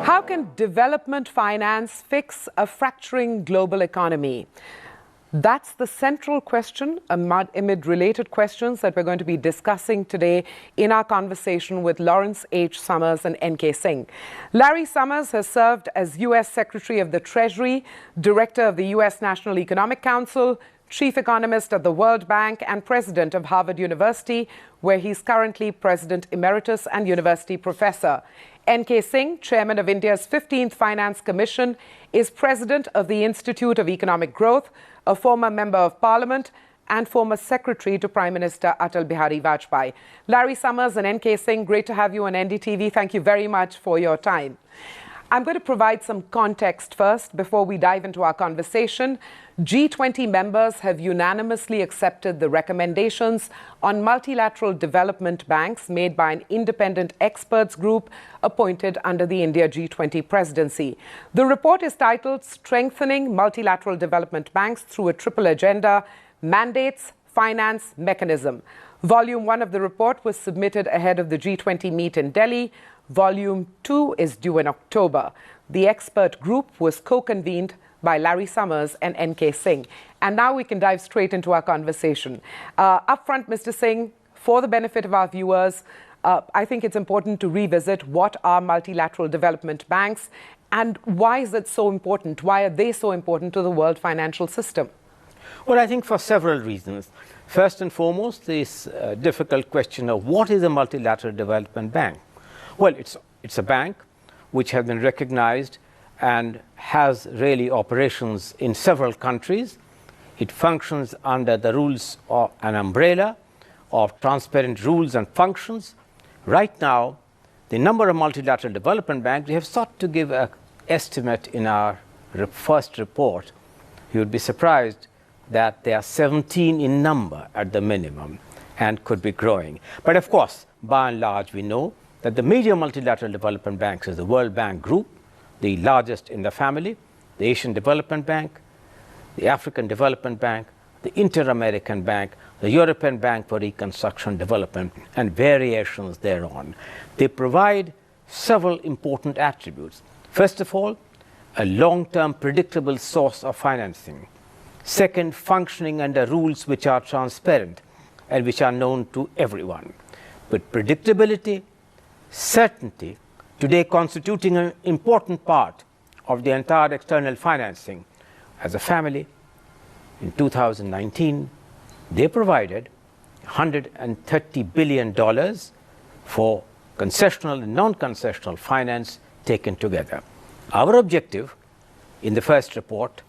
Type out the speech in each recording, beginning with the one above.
How can development finance fix a fracturing global economy? That's the central question amid related questions that we're going to be discussing today in our conversation with Lawrence H. Summers and NK Singh. Larry Summers has served as U.S. Secretary of the Treasury, Director of the U.S. National Economic Council, Chief Economist at the World Bank, and President of Harvard University, where he's currently President Emeritus and University Professor. NK Singh, Chairman of India's 15th Finance Commission, is President of the Institute of Economic Growth, a former Member of Parliament, and former Secretary to Prime Minister Atal Bihari Vajpayee. Larry Summers and NK Singh, great to have you on NDTV. Thank you very much for your time. I'm going to provide some context first before we dive into our conversation. G20 members have unanimously accepted the recommendations on multilateral development banks made by an independent experts group appointed under the India G20 presidency. The report is titled Strengthening Multilateral Development Banks Through a Triple Agenda: Mandates, Finance, Mechanism. Volume 1 of the report was submitted ahead of the G20 meet in Delhi. Volume 2 is due in October. The expert group was co-convened by Larry Summers and NK Singh. And now we can dive straight into our conversation. Up front, Mr. Singh, for the benefit of our viewers, I think it's important to revisit what are multilateral development banks and why is it so important? Why are they so important to the world financial system? Well, I think for several reasons. First and foremost, this difficult question of what is a multilateral development bank? Well, it's a bank which has been recognized and has really operations in several countries. It functions under the rules of an umbrella of transparent rules and functions. Right now, the number of multilateral development banks, we have sought to give an estimate in our first report. You would be surprised that there are 17 in number at the minimum and could be growing. But of course, by and large, we know that the major multilateral development banks is the World Bank Group, the largest in the family, the Asian Development Bank, the African Development Bank, the Inter-American Bank, the European Bank for Reconstruction and Development, and variations thereon. They provide several important attributes. First of all, a long-term predictable source of financing. Second, functioning under rules which are transparent and which are known to everyone. With predictability, certainty, today constituting an important part of the entire external financing. As a family, in 2019, they provided $130 billion for concessional and non-concessional finance taken together. Our objective in the first report,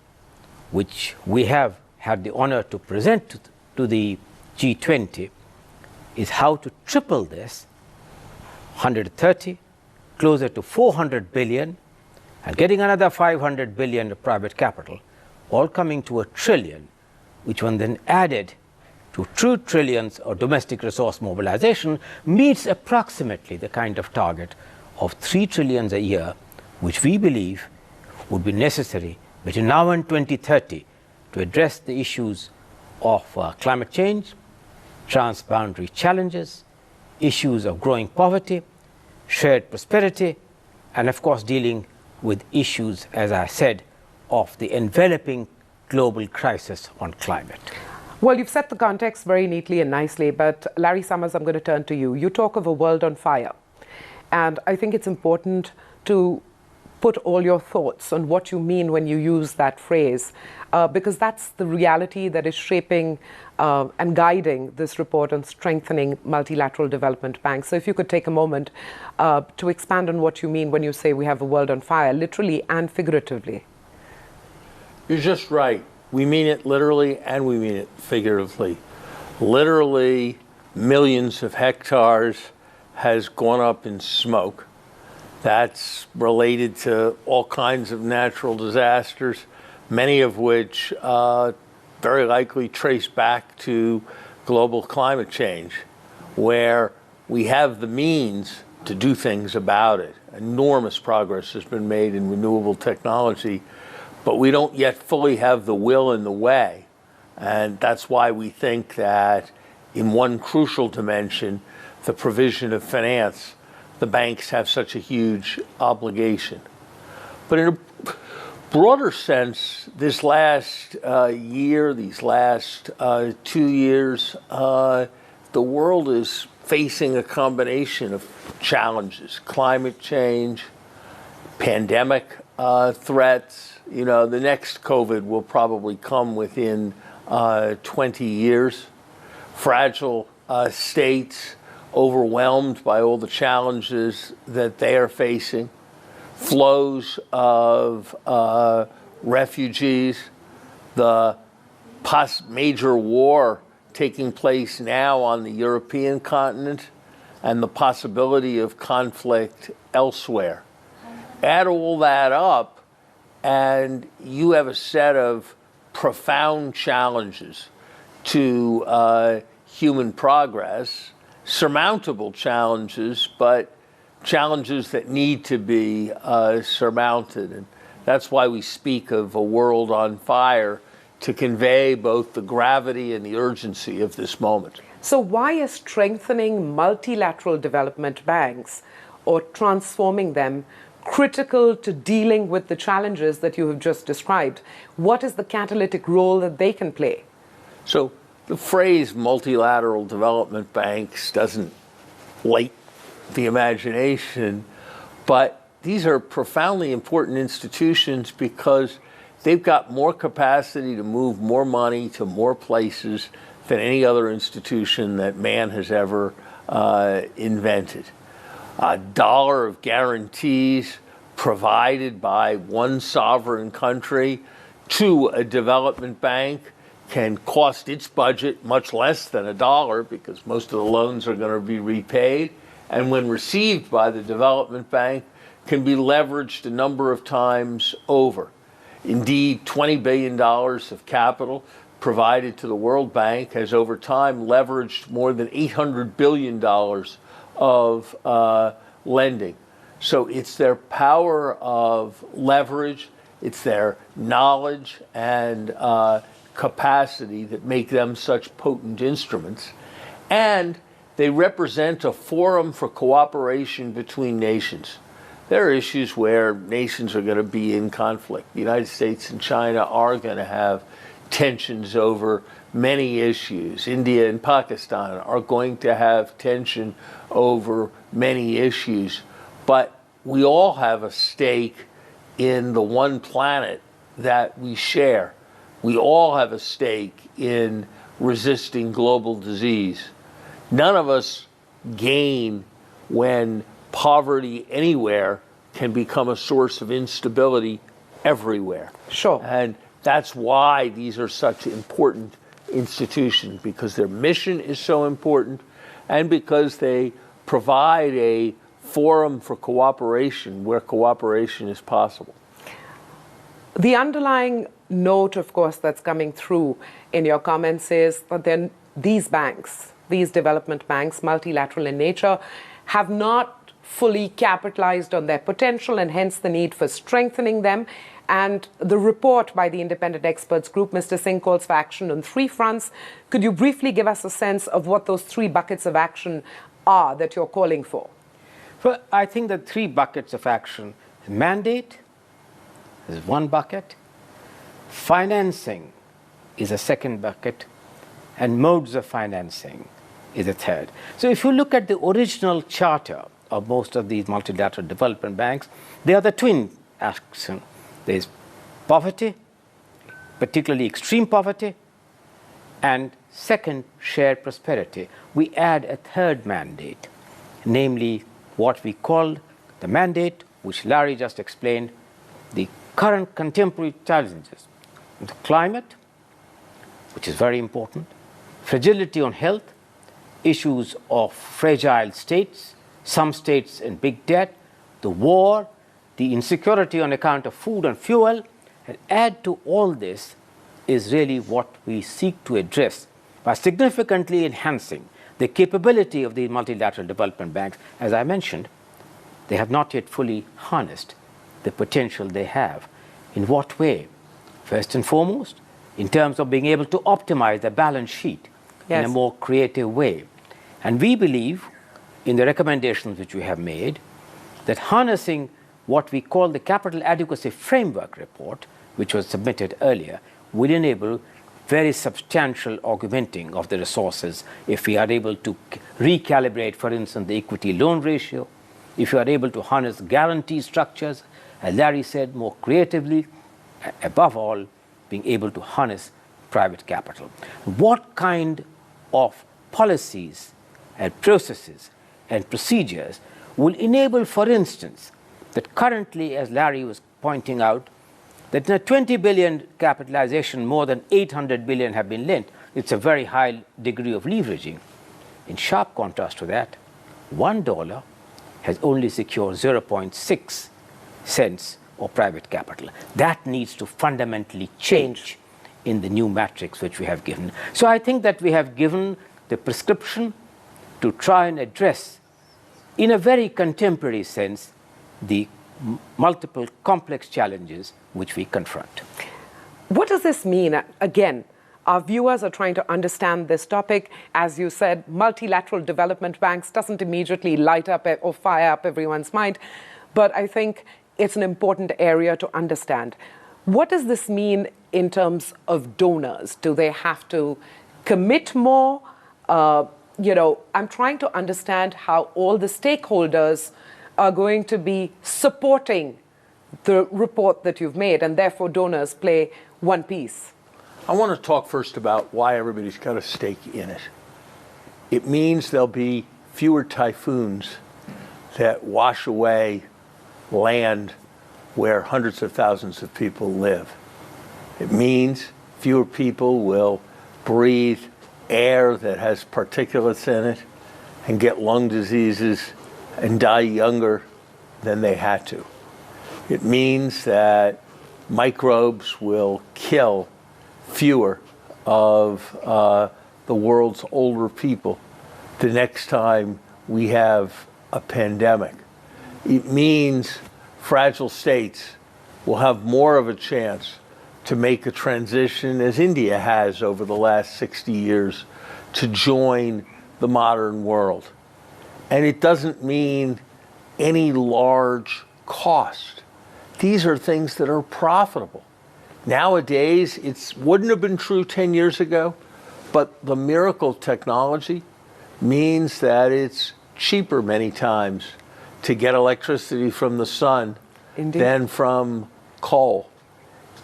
which we have had the honor to present to the G20, is how to triple this, 130, closer to 400 billion, and getting another 500 billion of private capital, all coming to $1 trillion, which when then added to 2 trillions of domestic resource mobilization meets approximately the kind of target of 3 trillions a year, which we believe would be necessary between now and 2030 to address the issues of climate change, transboundary challenges, issues of growing poverty, shared prosperity, and of course dealing with issues, as I said, of the enveloping global crisis on climate. Well, you've set the context very neatly and nicely, but Larry Summers, I'm going to turn to you. You talk of a world on fire, and I think it's important to put all your thoughts on what you mean when you use that phrase, because that's the reality that is shaping and guiding this report on strengthening multilateral development banks. So if you could take a moment to expand on what you mean when you say we have a world on fire, literally and figuratively. You're just right. We mean it literally and we mean it figuratively. Literally, millions of hectares has gone up in smoke. That's related to all kinds of natural disasters, many of which very likely trace back to global climate change, where we have the means to do things about it. Enormous progress has been made in renewable technology, but we don't yet fully have the will and the way. And that's why we think that in one crucial dimension, the provision of finance, the banks have such a huge obligation. But in a broader sense, this last year, these last 2 years, the world is facing a combination of challenges: climate change, pandemic threats. You know, the next COVID will probably come within 20 years. Fragile states overwhelmed by all the challenges that they are facing. Flows of refugees, the major war taking place now on the European continent, and the possibility of conflict elsewhere. Add all that up, and you have a set of profound challenges to human progress, surmountable challenges, but challenges that need to be surmounted. And that's why we speak of a world on fire, to convey both the gravity and the urgency of this moment. So why is strengthening multilateral development banks or transforming them critical to dealing with the challenges that you have just described? What is the catalytic role that they can play? So the phrase multilateral development banks doesn't light the imagination, but these are profoundly important institutions because they've got more capacity to move more money to more places than any other institution that man has ever invented. A dollar of guarantees provided by one sovereign country to a development bank can cost its budget much less than a dollar, because most of the loans are going to be repaid, and when received by the development bank, can be leveraged a number of times over. Indeed, $20 billion of capital provided to the World Bank has over time leveraged more than $800 billion of lending. So it's their power of leverage, it's their knowledge and capacity that make them such potent instruments. And they represent a forum for cooperation between nations. There are issues where nations are going to be in conflict. The United States and China are going to have tensions over many issues. India and Pakistan are going to have tension over many issues. But we all have a stake in the one planet that we share. We all have a stake in resisting global disease. None of us gain when poverty anywhere can become a source of instability everywhere. Sure. And that's why these are such important institutions, because their mission is so important and because they provide a forum for cooperation where cooperation is possible. The underlying note, of course, that's coming through in your comments is that then these banks, these development banks, multilateral in nature, have not fully capitalized on their potential, and hence the need for strengthening them. And the report by the independent experts group, Mr. Singh, calls for action on 3 fronts. Could you briefly give us a sense of what those 3 buckets of action are that you're calling for? Well, I think the 3 buckets of action: mandate is one bucket, financing is a second bucket, and modes of financing is a third. So if you look at the original charter of most of these multilateral development banks, they are the twin action. There's poverty, particularly extreme poverty, and second, shared prosperity. We add a third mandate, namely what we call the mandate, which Larry just explained, the current contemporary challenges, the climate, which is very important, fragility on health, issues of fragile states, some states in big debt, the war, the insecurity on account of food and fuel. And add to all this is really what we seek to address by significantly enhancing the capability of the multilateral development banks. As I mentioned, they have not yet fully harnessed the potential they have. In what way? First and foremost, in terms of being able to optimize the balance sheet in a more creative way. And we believe in the recommendations which we have made, that harnessing what we call the Capital Adequacy Framework report, which was submitted earlier, will enable very substantial augmenting of the resources if we are able to recalibrate, for instance, the equity loan ratio, if you are able to harness guarantee structures, as Larry said, more creatively, above all, being able to harness private capital. What kind of policies and processes and procedures will enable, for instance, that currently, as Larry was pointing out, that in a 20 billion capitalization, more than 800 billion have been lent. It's a very high degree of leveraging. In sharp contrast to that, $1 has only secured 0.6 cents of private capital. That needs to fundamentally change in the new matrix which we have given. So I think that we have given the prescription to try and address, in a very contemporary sense, the multiple complex challenges which we confront. What does this mean? Again, our viewers are trying to understand this topic. As you said, multilateral development banks doesn't immediately light up or fire up everyone's mind, but I think it's an important area to understand. What does this mean in terms of donors? Do they have to commit more? I'm trying to understand how all the stakeholders are going to be supporting the report that you've made, and therefore donors play one piece. I want to talk first about why everybody's got a stake in it. It means there'll be fewer typhoons that wash away land where hundreds of thousands of people live. It means fewer people will breathe air that has particulates in it and get lung diseases and die younger than they had to. It means that microbes will kill fewer of the world's older people the next time we have a pandemic. It means fragile states will have more of a chance to make a transition, as India has over the last 60 years, to join the modern world. And it doesn't mean any large cost. These are things that are profitable. Nowadays, it wouldn't have been true 10 years ago, but the miracle technology means that it's cheaper many times to get electricity from the sun than from coal.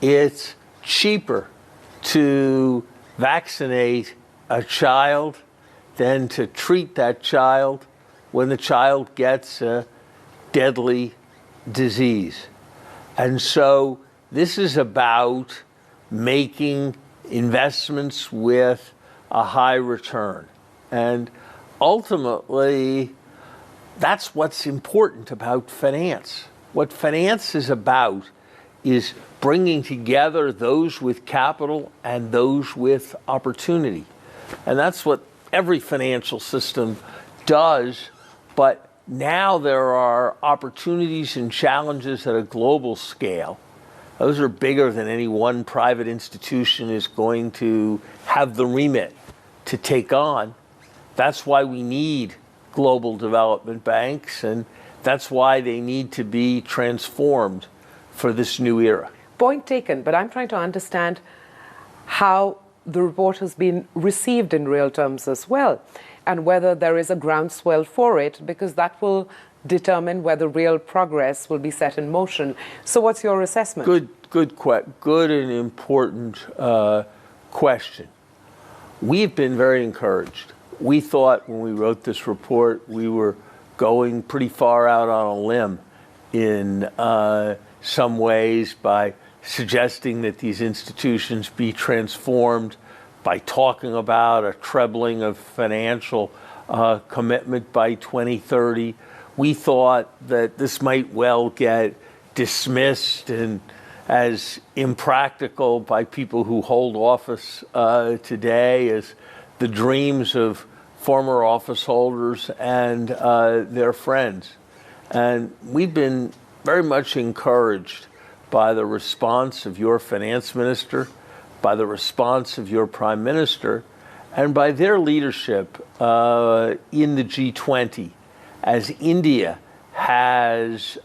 It's cheaper to vaccinate a child than to treat that child when the child gets a deadly disease. And so this is about making investments with a high return. And ultimately, that's what's important about finance. What finance is about is bringing together those with capital and those with opportunity. And that's what every financial system does. But now there are opportunities and challenges at a global scale. Those are bigger than any one private institution is going to have the remit to take on. That's why we need global development banks, and that's why they need to be transformed for this new era. Point taken, but I'm trying to understand how the report has been received in real terms as well, and whether there is a groundswell for it, because that will determine whether real progress will be set in motion. So what's your assessment? Good and important question. We've been very encouraged. We thought when we wrote this report, we were going pretty far out on a limb in some ways by suggesting that these institutions be transformed, by talking about a trebling of financial commitment by 2030. We thought that this might well get dismissed and as impractical by people who hold office today as the dreams of former office holders and their friends. And we've been very much encouraged by the response of your finance minister, by the response of your prime minister, and by their leadership in the G20 as India has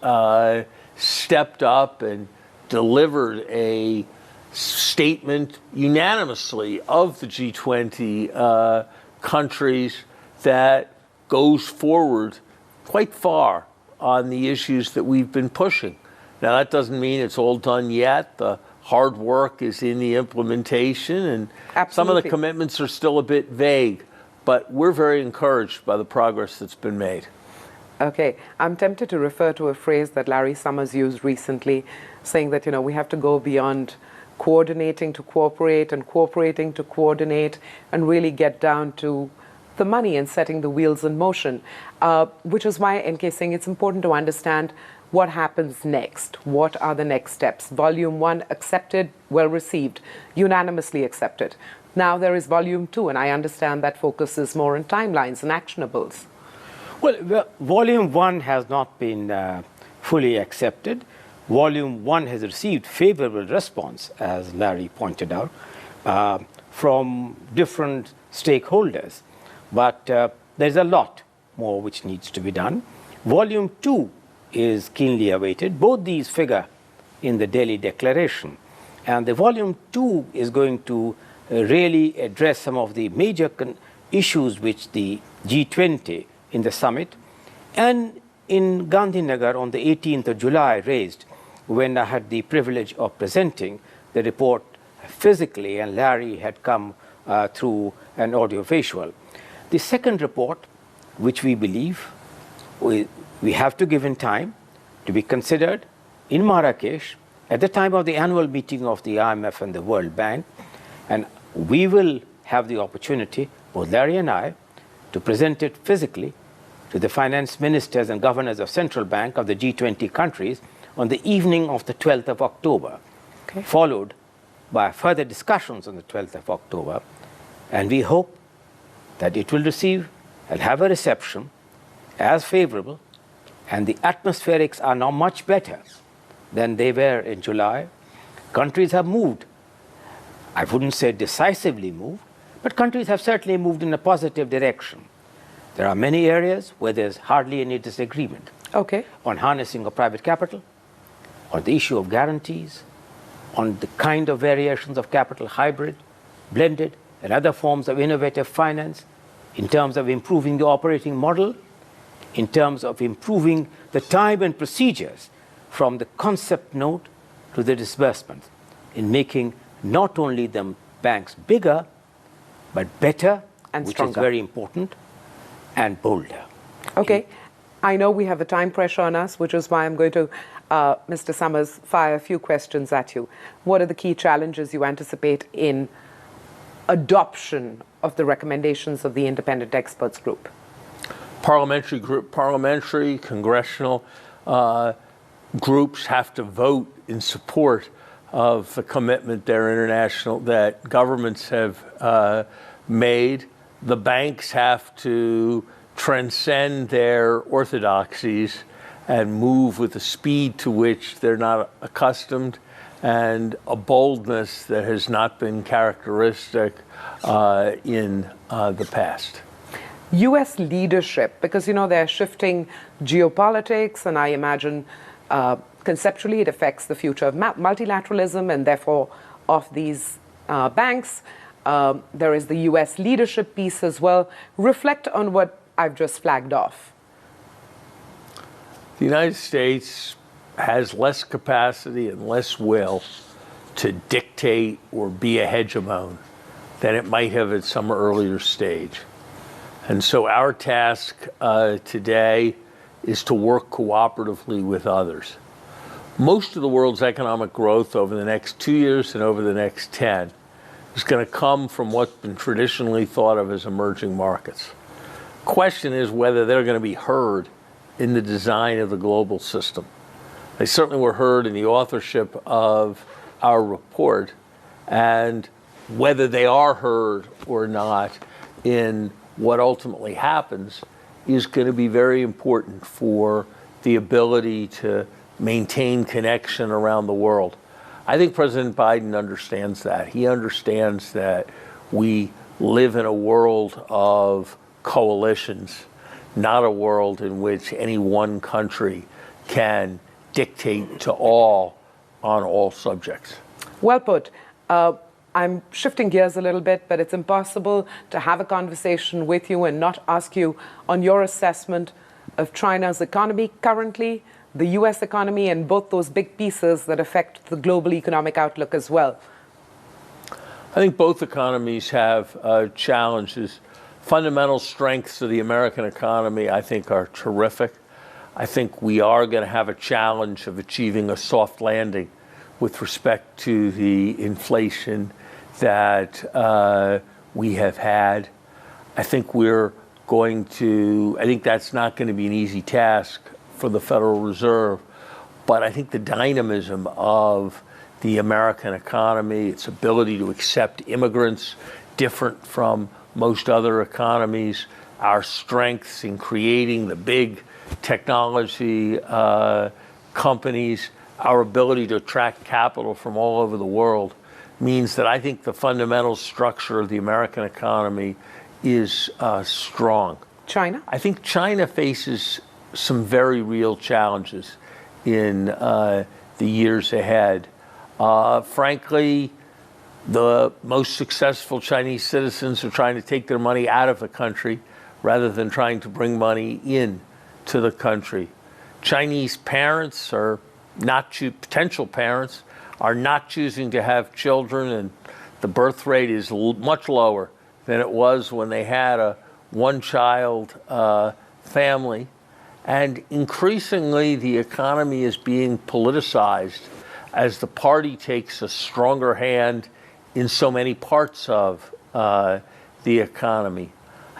stepped up and delivered a statement unanimously of the G20 countries that goes forward quite far on the issues that we've been pushing. Now, that doesn't mean it's all done yet. The hard work is in the implementation, and some of the commitments are still a bit vague, but we're very encouraged by the progress that's been made. Okay, I'm tempted to refer to a phrase that Larry Summers used recently, saying that, we have to go beyond coordinating to cooperate and cooperating to coordinate and really get down to the money and setting the wheels in motion, which is why, NK Singh, it's important to understand what happens next. What are the next steps? Volume 1 accepted, well received, unanimously accepted. Now there is Volume 2, and I understand that focuses more on timelines and actionables. Well, Volume 1 has not been fully accepted. Volume 1 has received favorable response, as Larry pointed out, from different stakeholders. But there's a lot more which needs to be done. Volume 2 is keenly awaited. Both these figure in the Delhi Declaration. And the Volume 2 is going to really address some of the major issues which the G20 in the summit and in Gandhinagar on the 18th of July raised, when I had the privilege of presenting the report physically, and Larry had come through an audiovisual. The second report, which we believe we have to give in time to be considered in Marrakesh at the time of the annual meeting of the IMF and the World Bank, and we will have the opportunity, both Larry and I, to present it physically to the finance ministers and governors of central bank of the G20 countries on the evening of the 12th of October, followed by further discussions on the 12th of October. And we hope that it will receive and have a reception as favorable, and the atmospherics are now much better than they were in July. Countries have moved. I wouldn't say decisively moved, but countries have certainly moved in a positive direction. There are many areas where there's hardly any disagreement. On harnessing of private capital, on the issue of guarantees, on the kind of variations of capital, hybrid, blended, and other forms of innovative finance, in terms of improving the operating model, in terms of improving the time and procedures from the concept note to the disbursement, in making not only the banks bigger, but better, and which is very important, and bolder. Okay. I know we have a time pressure on us, which is why I'm going to, Mr. Summers, fire a few questions at you. What are the key challenges you anticipate in adoption of the recommendations of the independent experts group? Parliamentary, congressional groups have to vote in support of the commitment that governments have made. The banks have to transcend their orthodoxies and move with a speed to which they're not accustomed, and a boldness that has not been characteristic in the past. U.S. leadership, because, they're shifting geopolitics, and I imagine conceptually it affects the future of multilateralism and therefore of these banks. There is the U.S. leadership piece as well. Reflect on what I've just flagged off. The United States has less capacity and less will to dictate or be a hegemon than it might have at some earlier stage. And so our task today is to work cooperatively with others. Most of the world's economic growth over the next 2 years and over the next 10 is going to come from what's been traditionally thought of as emerging markets. Question is whether they're going to be heard in the design of the global system. They certainly were heard in the authorship of our report, and whether they are heard or not in what ultimately happens is going to be very important for the ability to maintain connection around the world. I think President Biden understands that. He understands that we live in a world of coalitions, not a world in which any one country can dictate to all on all subjects. Well put. I'm shifting gears a little bit, but it's impossible to have a conversation with you and not ask you on your assessment of China's economy currently, the US economy, and both those big pieces that affect the global economic outlook as well. I think both economies have challenges. Fundamental strengths of the American economy, I think, are terrific. I think we are going to have a challenge of achieving a soft landing with respect to the inflation that we have had. I think that's not going to be an easy task for the Federal Reserve, but I think the dynamism of the American economy, its ability to accept immigrants, different from most other economies, our strengths in creating the big technology companies, our ability to attract capital from all over the world means that I think the fundamental structure of the American economy is strong. China? I think China faces some very real challenges in the years ahead. Frankly, the most successful Chinese citizens are trying to take their money out of the country rather than trying to bring money in to the country. Chinese parents are potential parents are not choosing to have children, and the birth rate is much lower than it was when they had a one-child family. And increasingly, the economy is being politicized as the party takes a stronger hand in so many parts of the economy.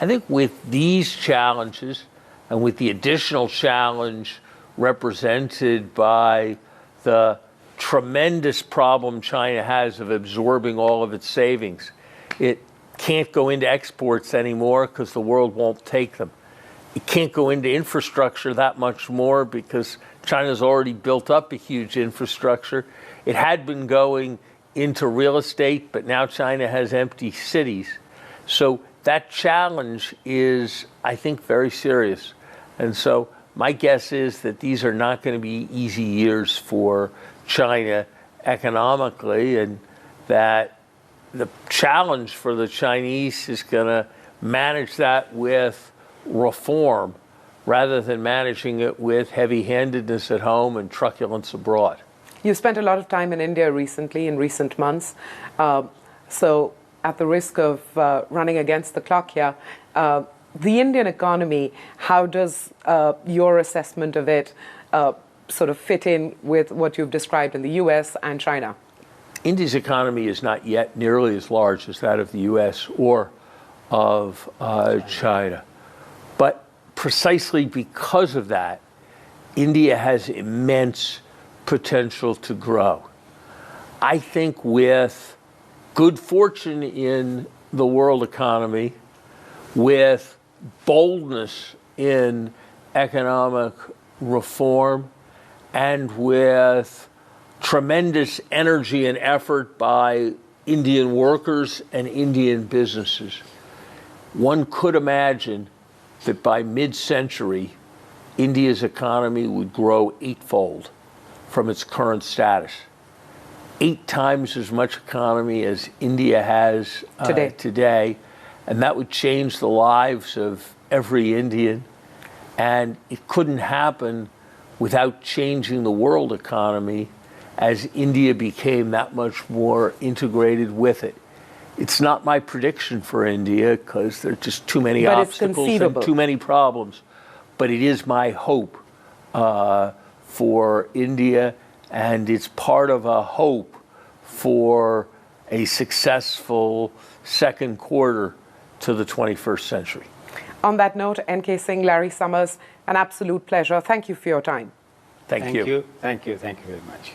I think with these challenges and with the additional challenge represented by the tremendous problem China has of absorbing all of its savings, it can't go into exports anymore because the world won't take them. It can't go into infrastructure that much more because China's already built up a huge infrastructure. It had been going into real estate, but now China has empty cities. So that challenge is, I think, very serious. And so my guess is that these are not going to be easy years for China economically, and that the challenge for the Chinese is going to manage that with reform rather than managing it with heavy-handedness at home and truculence abroad. You spent a lot of time in India recently, in recent months. So at the risk of running against the clock here, the Indian economy, how does your assessment of it sort of fit in with what you've described in the US and China? India's economy is not yet nearly as large as that of the US or of China. But precisely because of that, India has immense potential to grow. I think with good fortune in the world economy, with boldness in economic reform, and with tremendous energy and effort by Indian workers and Indian businesses, one could imagine that by mid-century, India's economy would grow eightfold from its current status. 8 times as much economy as India has today, and that would change the lives of every Indian. And it couldn't happen without changing the world economy as India became that much more integrated with it. It's not my prediction for India because there are just too many obstacles and too many problems. But it is my hope for India, and it's part of a hope for a successful second quarter to the 21st century. On that note, NK Singh, Larry Summers, an absolute pleasure. Thank you for your time. Thank you. Thank you very much.